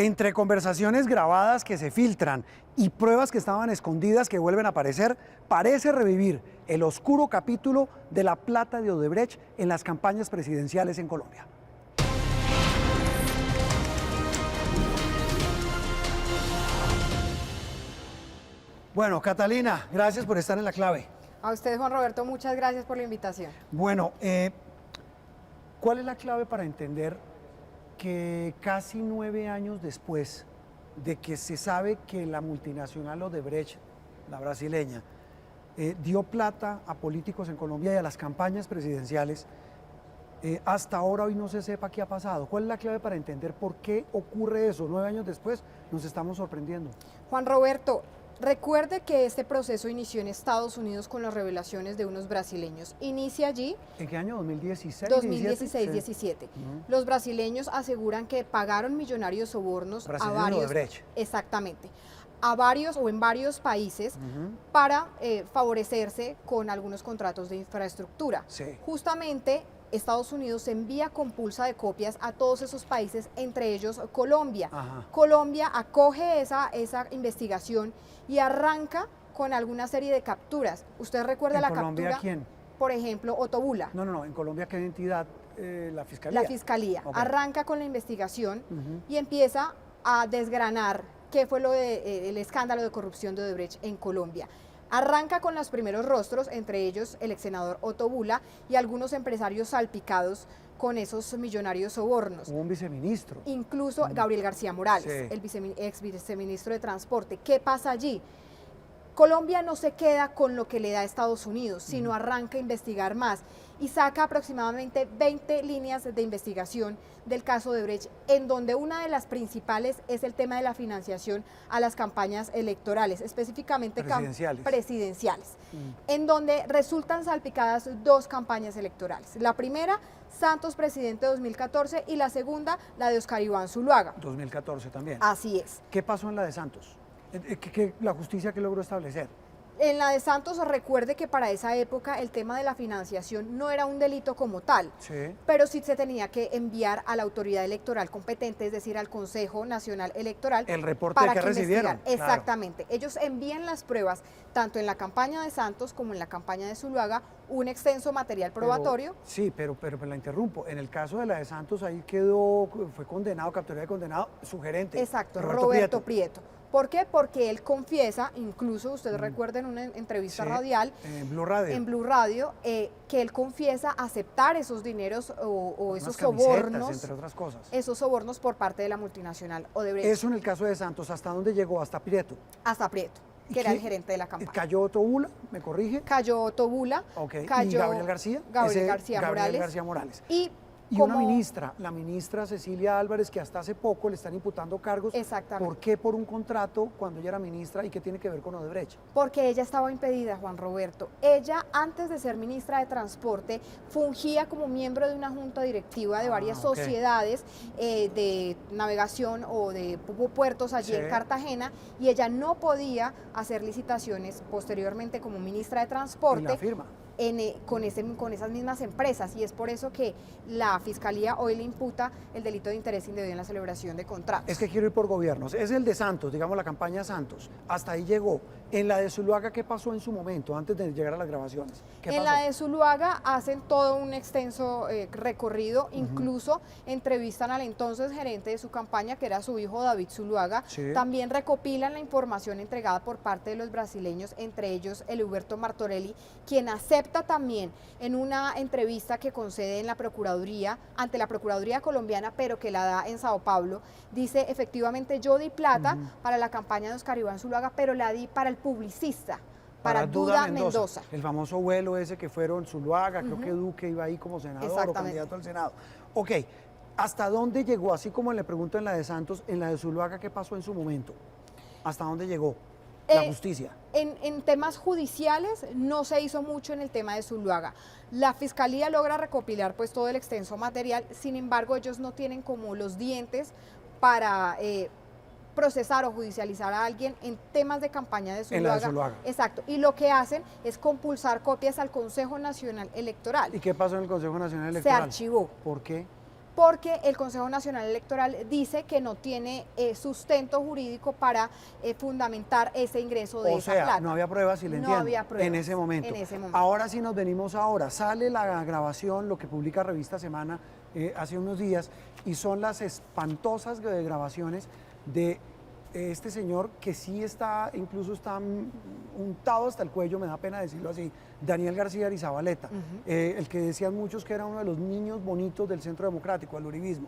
Entre conversaciones grabadas que se filtran y pruebas que estaban escondidas que vuelven a aparecer, parece revivir el oscuro capítulo de la plata de Odebrecht en las campañas presidenciales en Colombia. Bueno, Catalina, gracias por estar en La Clave. A usted, Juan Roberto, muchas gracias por la invitación. Bueno, ¿cuál es la clave para entender que casi 9 años después de que se sabe que la multinacional Odebrecht, la brasileña, dio plata a políticos en Colombia y a las campañas presidenciales, hasta ahora hoy no se sepa qué ha pasado? ¿Cuál es la clave para entender por qué ocurre eso? 9 años después nos estamos sorprendiendo. Juan Roberto, recuerde que este proceso inició en Estados Unidos con las revelaciones de unos brasileños. Inicia allí. ¿En qué año? ¿2016? 2016-17. Los brasileños aseguran que pagaron millonarios sobornos a varios. Odebrecht. Exactamente. A varios o en varios países para favorecerse con algunos contratos de infraestructura. Sí. Justamente Estados Unidos envía compulsa de copias a todos esos países, entre ellos Colombia. Ajá. Colombia acoge esa investigación y arranca con alguna serie de capturas. ¿Usted recuerda la captura? ¿En Colombia quién? Por ejemplo, Ottobula. No, en Colombia ¿qué entidad? La Fiscalía. La Fiscalía. Okay. Arranca con la investigación y empieza a desgranar qué fue el escándalo de corrupción de Odebrecht en Colombia. Arranca con los primeros rostros, entre ellos el ex senador Ottobula y algunos empresarios salpicados con esos millonarios sobornos. Hubo un viceministro. Incluso Gabriel García Morales, Sí. el ex viceministro de Transporte. ¿Qué pasa allí? Colombia no se queda con lo que le da Estados Unidos, sino arranca a investigar más y saca aproximadamente 20 líneas de investigación del caso de Odebrecht, en donde una de las principales es el tema de la financiación a las campañas electorales, específicamente presidenciales, en donde resultan salpicadas 2 campañas electorales. La primera, Santos presidente 2014, y la segunda, la de Oscar Iván Zuluaga. 2014 también. Así es. ¿Qué pasó en la de Santos? La justicia que logró establecer. En la de Santos, recuerde que para esa época el tema de la financiación no era un delito como tal, pero sí se tenía que enviar a la autoridad electoral competente, es decir, al Consejo Nacional Electoral. El reporte para que recibieron. Exactamente. Claro. Ellos envían las pruebas, tanto en la campaña de Santos como en la campaña de Zuluaga, un extenso material probatorio. Pero la interrumpo. En el caso de la de Santos, ahí fue condenado, capturado y condenado, su gerente. Exacto, Roberto Prieto. ¿Por qué? Porque él confiesa, incluso usted recuerda en una entrevista radial, en Blue Radio, que él confiesa aceptar esos dineros o esos sobornos, entre otras cosas. Esos sobornos por parte de la multinacional Odebrecht. Eso en el caso de Santos, ¿hasta dónde llegó? ¿Hasta Prieto? Hasta Prieto, que era el gerente de la campaña. ¿Cayó Ottobula? ¿Me corrige? Cayó Ottobula. Okay. Cayó ¿Y Gabriel García? Gabriel García Morales. Y una ministra, la ministra Cecilia Álvarez, que hasta hace poco le están imputando cargos. Exactamente. ¿Por qué por un contrato cuando ella era ministra y qué tiene que ver con Odebrecht? Porque ella estaba impedida, Juan Roberto. Ella, antes de ser ministra de Transporte, fungía como miembro de una junta directiva de varias sociedades de navegación o de puertos allí en Cartagena, y ella no podía hacer licitaciones posteriormente como ministra de Transporte. ¿Y la firma? Con esas mismas empresas, y es por eso que la Fiscalía hoy le imputa el delito de interés indebido en la celebración de contratos. Es que quiero ir por gobiernos. Es el de Santos, digamos la campaña Santos. Hasta ahí llegó. En la de Zuluaga, ¿qué pasó en su momento, antes de llegar a las grabaciones? En la de Zuluaga hacen todo un extenso recorrido, incluso entrevistan al entonces gerente de su campaña, que era su hijo David Zuluaga. También recopilan la información entregada por parte de los brasileños, entre ellos Eliuberto Martorelli, quien acepta también en una entrevista que concede en la Procuraduría, ante la Procuraduría colombiana, pero que la da en Sao Paulo, dice: efectivamente yo di plata para la campaña de Oscar Iván Zuluaga, pero la di para el publicista, para Duda Mendoza. El famoso vuelo ese que fueron Zuluaga, creo que Duque iba ahí como senador o candidato al Senado. Ok, ¿hasta dónde llegó? Así como le pregunto en la de Santos, en la de Zuluaga, ¿qué pasó en su momento? ¿Hasta dónde llegó la justicia? En temas judiciales no se hizo mucho en el tema de Zuluaga. La Fiscalía logra recopilar pues todo el extenso material, sin embargo ellos no tienen como los dientes para procesar o judicializar a alguien en temas de campaña de Zuluaga. En la de Zuluaga. Exacto. Y lo que hacen es compulsar copias al Consejo Nacional Electoral. ¿Y qué pasó en el Consejo Nacional Electoral? Se archivó. ¿Por qué? porque el Consejo Nacional Electoral dice que no tiene sustento jurídico para fundamentar ese ingreso de esa plata. No había pruebas, si le entiendo, había pruebas en ese momento. Ahora sí nos venimos ahora, sale la grabación, lo que publica Revista Semana hace unos días, y son las espantosas grabaciones de este señor que sí incluso está untado hasta el cuello, me da pena decirlo así, Daniel García Arizabaleta, el que decían muchos que era uno de los niños bonitos del Centro Democrático, el uribismo.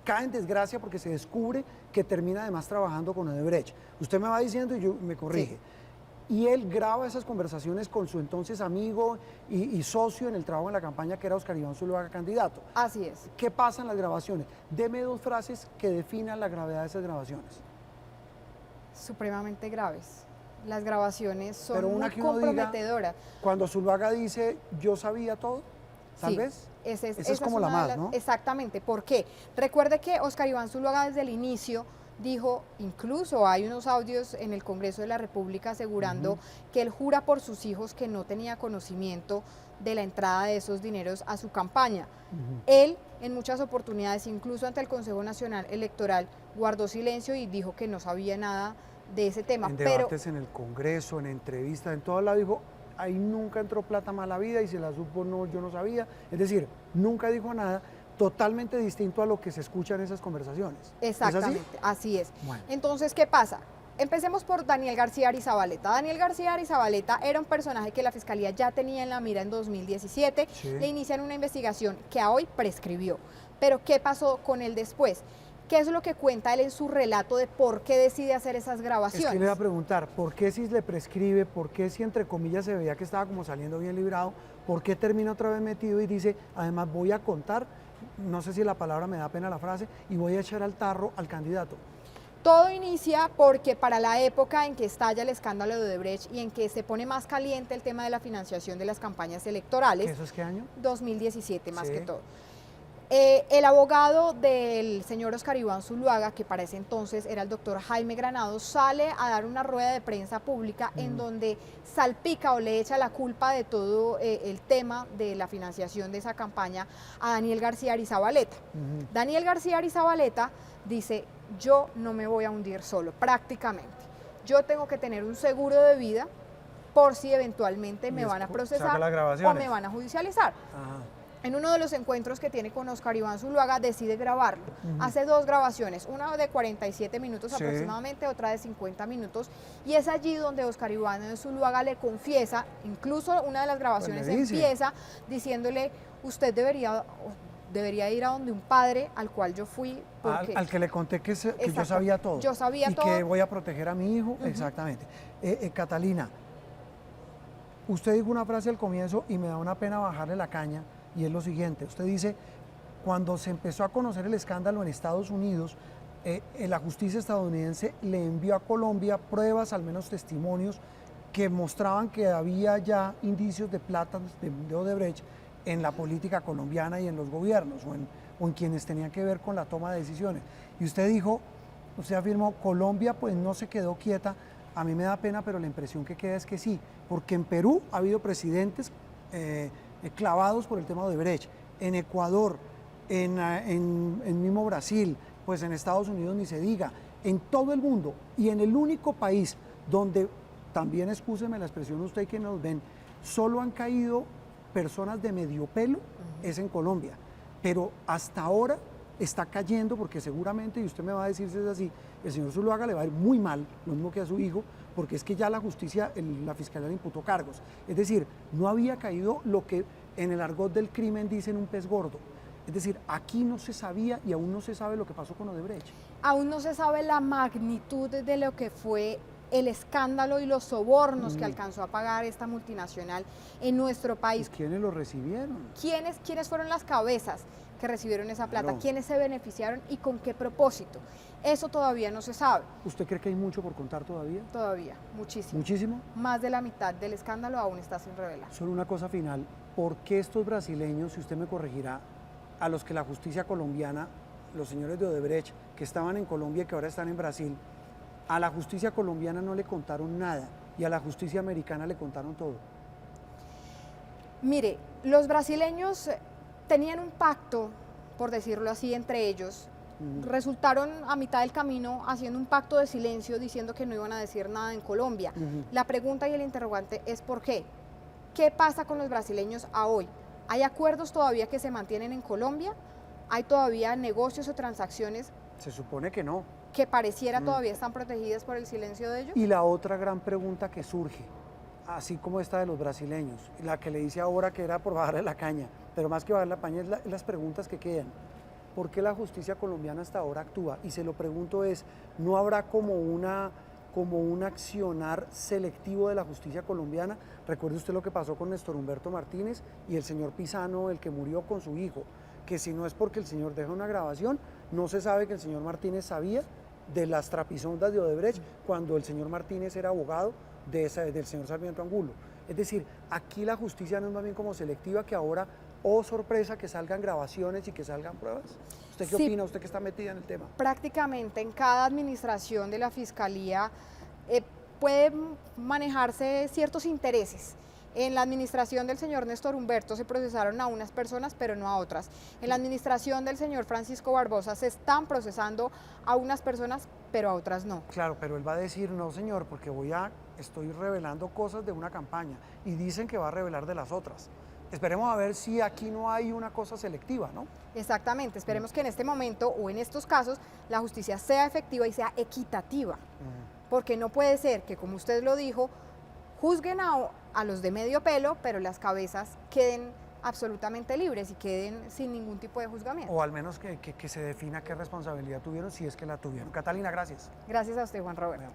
Cae en desgracia porque se descubre que termina además trabajando con Odebrecht. Usted me va diciendo y yo me corrige. Sí. Y él graba esas conversaciones con su entonces amigo y socio en el trabajo en la campaña, que era Óscar Iván Zuluaga, candidato. Así es. ¿Qué pasa en las grabaciones? Deme 2 frases que definan la gravedad de esas grabaciones. Supremamente graves. Las grabaciones son muy comprometedoras. Cuando Zuluaga dice, yo sabía todo, tal vez. Esa es como la más, ¿no? Exactamente. ¿Por qué? Recuerde que Óscar Iván Zuluaga desde el inicio dijo, incluso hay unos audios en el Congreso de la República asegurando que él jura por sus hijos que no tenía conocimiento de la entrada de esos dineros a su campaña. Él, en muchas oportunidades, incluso ante el Consejo Nacional Electoral, guardó silencio y dijo que no sabía nada de ese tema. En debates en el Congreso, en entrevistas, en todo lado dijo, ahí nunca entró plata mala vida y si la supo no, yo no sabía. Es decir, nunca dijo nada, totalmente distinto a lo que se escucha en esas conversaciones. Exactamente, así es. Bueno. Entonces, ¿qué pasa? Empecemos por Daniel García Arizabaleta. Daniel García Arizabaleta era un personaje que la Fiscalía ya tenía en la mira en 2017, le inician una investigación que a hoy prescribió. Pero ¿qué pasó con él después? ¿Qué es lo que cuenta él en su relato de por qué decide hacer esas grabaciones? Es que le iba a preguntar, ¿por qué si le prescribe, por qué si entre comillas se veía que estaba como saliendo bien librado, por qué termina otra vez metido y dice, además voy a contar, no sé si la palabra me da pena la frase, y voy a echar al tarro al candidato? Todo inicia porque para la época en que estalla el escándalo de Odebrecht y en que se pone más caliente el tema de la financiación de las campañas electorales. ¿Eso es qué año? 2017 más que todo. El abogado del señor Óscar Iván Zuluaga, que para ese entonces era el doctor Jaime Granados, sale a dar una rueda de prensa pública en donde salpica o le echa la culpa de todo el tema de la financiación de esa campaña a Daniel García Arizabaleta. Daniel García Arizabaleta dice, yo no me voy a hundir solo, prácticamente. Yo tengo que tener un seguro de vida por si eventualmente me van a procesar o me van a judicializar. En uno de los encuentros que tiene con Óscar Iván Zuluaga decide grabarlo. Hace 2 grabaciones, una de 47 minutos aproximadamente, otra de 50 minutos, y es allí donde Óscar Iván Zuluaga le confiesa, incluso una de las grabaciones empieza diciéndole, usted debería ir a donde un padre al cual yo fui. Porque al que le conté que yo sabía todo. Yo sabía todo. Y que voy a proteger a mi hijo, exactamente. Catalina, usted dijo una frase al comienzo y me da una pena bajarle la caña, y es lo siguiente, usted dice, cuando se empezó a conocer el escándalo en Estados Unidos, la justicia estadounidense le envió a Colombia pruebas, al menos testimonios, que mostraban que había ya indicios de plata de Odebrecht en la política colombiana y en los gobiernos, o en quienes tenían que ver con la toma de decisiones. Y usted dijo, usted afirmó, Colombia pues no se quedó quieta. A mí me da pena, pero la impresión que queda es que sí, porque en Perú ha habido presidentes clavados por el tema de Odebrecht, en Ecuador, en mismo Brasil, pues en Estados Unidos ni se diga, en todo el mundo, y en el único país donde, también excúseme la expresión usted que nos ven, solo han caído personas de medio pelo, es en Colombia, pero hasta ahora está cayendo, porque seguramente, y usted me va a decir si es así, el señor Zuluaga le va a ir muy mal, lo mismo que a su hijo, porque es que ya la justicia, la fiscalía le imputó cargos. Es decir, no había caído lo que en el argot del crimen dicen un pez gordo. Es decir, aquí no se sabía y aún no se sabe lo que pasó con Odebrecht. Aún no se sabe la magnitud de lo que fue el escándalo y los sobornos que alcanzó a pagar esta multinacional en nuestro país. ¿Y quiénes lo recibieron? ¿Quiénes fueron las cabezas que recibieron esa plata? Claro. ¿Quiénes se beneficiaron y con qué propósito? Eso todavía no se sabe. ¿Usted cree que hay mucho por contar todavía? Todavía, muchísimo. ¿Muchísimo? Más de la mitad del escándalo aún está sin revelar. Solo una cosa final, ¿por qué estos brasileños, si usted me corregirá, a los que la justicia colombiana, los señores de Odebrecht, que estaban en Colombia y que ahora están en Brasil, a la justicia colombiana no le contaron nada y a la justicia americana le contaron todo? Mire, los brasileños tenían un pacto por decirlo así, entre ellos, resultaron a mitad del camino haciendo un pacto de silencio diciendo que no iban a decir nada en Colombia. La pregunta y el interrogante es ¿por qué? ¿Qué pasa con los brasileños a hoy? ¿Hay acuerdos todavía que se mantienen en Colombia? ¿Hay todavía negocios o transacciones? Se supone que no. Que pareciera todavía están protegidas por el silencio de ellos. Y la otra gran pregunta que surge, así como esta de los brasileños, la que le dice ahora que era por bajarle la caña, pero más que bajarle la caña es las preguntas que quedan. ¿Por qué la justicia colombiana hasta ahora actúa? Y se lo pregunto es, ¿no habrá como un accionar selectivo de la justicia colombiana? Recuerde usted lo que pasó con Néstor Humberto Martínez y el señor Pisano, el que murió con su hijo, que si no es porque el señor deja una grabación, no se sabe que el señor Martínez sabía de las trapisondas de Odebrecht cuando el señor Martínez era abogado del señor Sarmiento Angulo. Es decir, aquí la justicia no es más bien como selectiva, que ahora, oh sorpresa, que salgan grabaciones y que salgan pruebas. ¿Usted qué opina? ¿Usted que está metida en el tema? Prácticamente en cada administración de la Fiscalía pueden manejarse ciertos intereses. En la administración del señor Néstor Humberto se procesaron a unas personas, pero no a otras. En la administración del señor Francisco Barbosa se están procesando a unas personas, pero a otras no. Claro, pero él va a decir, no señor, porque estoy revelando cosas de una campaña y dicen que va a revelar de las otras. Esperemos a ver si aquí no hay una cosa selectiva, ¿no? Exactamente, esperemos que en este momento o en estos casos la justicia sea efectiva y sea equitativa, porque no puede ser que, como usted lo dijo, juzguen a los de medio pelo, pero las cabezas queden absolutamente libres y queden sin ningún tipo de juzgamiento. O al menos que se defina qué responsabilidad tuvieron, si es que la tuvieron. Catalina, gracias. Gracias a usted, Juan Roberto.